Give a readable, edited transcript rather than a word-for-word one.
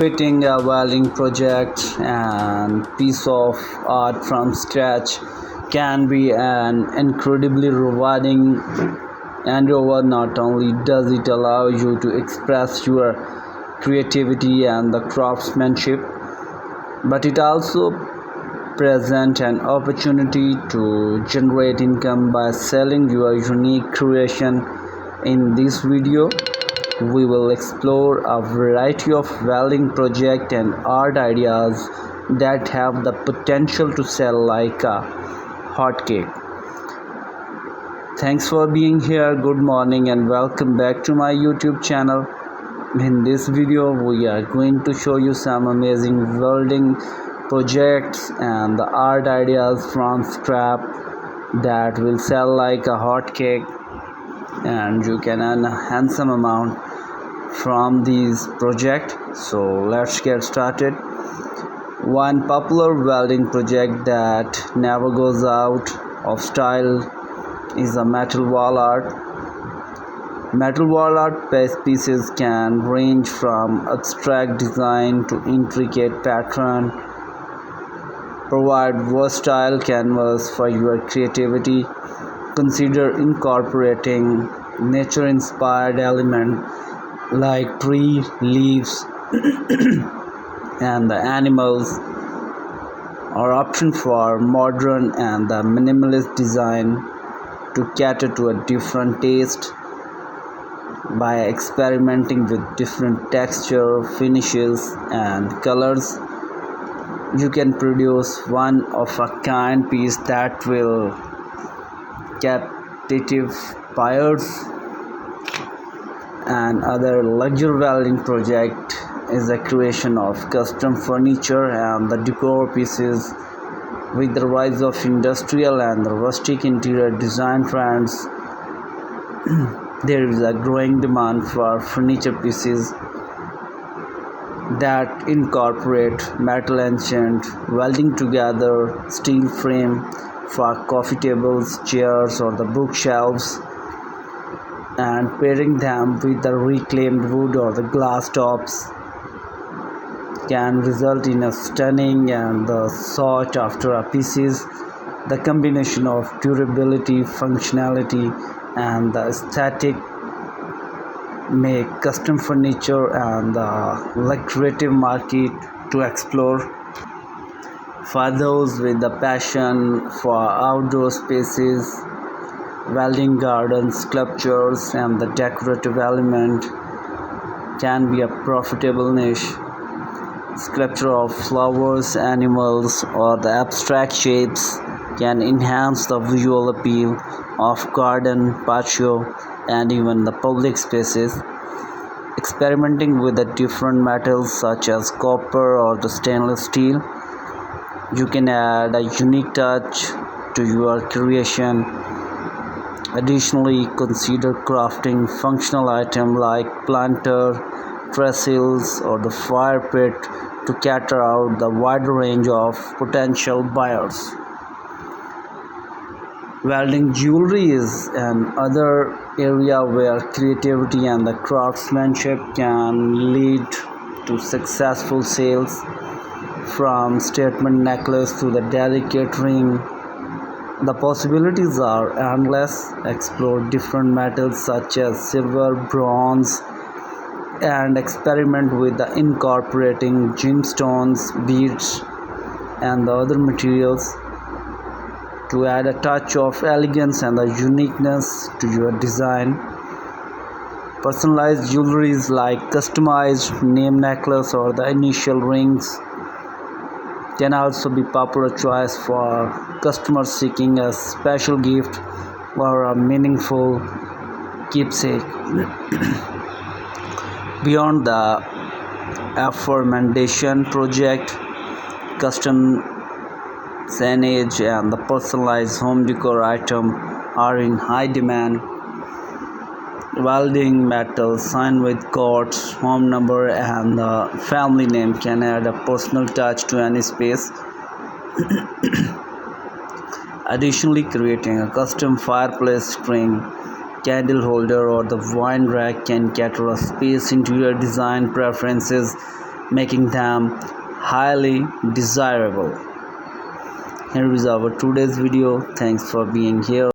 Creating a welding project and piece of art from scratch can be an incredibly rewarding endeavor. Not only does it allow you to express your creativity and the craftsmanship, but it also presents an opportunity to generate income by selling your unique creation. In this video, we will explore a variety of welding projects and art ideas that have the potential to sell like a hotcake. Thanks for being here. Good morning and welcome back to my YouTube channel. In this video, we are going to show you some amazing welding projects and the art ideas from scrap that will sell like a hotcake, and you can earn a handsome amount from these projects. So let's get started. One popular welding project that never goes out of style is a metal wall art. Metal wall art pieces can range from abstract design to intricate pattern, provide versatile canvas for your creativity. Consider incorporating nature-inspired elements like tree leaves and the animals, or option for modern and the minimalist design to cater to a different taste. By experimenting with different texture, finishes and colors, you can produce one of a kind piece that will captivate buyers. And other luxury welding project is the creation of custom furniture and the decor pieces. With the rise of industrial and the rustic interior design trends, there is a growing demand for furniture pieces that incorporate metal ancient welding together, steel frame for coffee tables, chairs or the bookshelves, and pairing them with the reclaimed wood or the glass tops can result in a stunning and sought after pieces. The combination of durability, functionality and the aesthetic make custom furniture and the lucrative market to explore. For those with the passion for outdoor spaces, welding gardens, sculptures and the decorative element can be a profitable niche. Sculpture of flowers, animals or the abstract shapes can enhance the visual appeal of garden, patio and even the public spaces. Experimenting with the different metals such as copper or the stainless steel, you can add a unique touch to your creation. Additionally, consider crafting functional items like planter, trestles or the fire pit to cater out the wide range of potential buyers. Welding jewelry is another area where creativity and the craftsmanship can lead to successful sales. From statement necklace to the delicate ring, the possibilities are endless. Explore different metals such as silver, bronze, and experiment with the incorporating gemstones, beads, and the other materials to add a touch of elegance and the uniqueness to your design. Personalized jewelries like customized name necklace or the initial rings can also be popular choice for customers seeking a special gift or a meaningful keepsake. Beyond the aforementioned project, custom signage and the personalized home decor item are in high demand. Welding metal sign with quotes, home number and the family name can add a personal touch to any space. Additionally, creating a custom fireplace screen, candle holder or the wine rack can cater a space into your design preferences. making them highly desirable. Here is our today's video. Thanks for being here.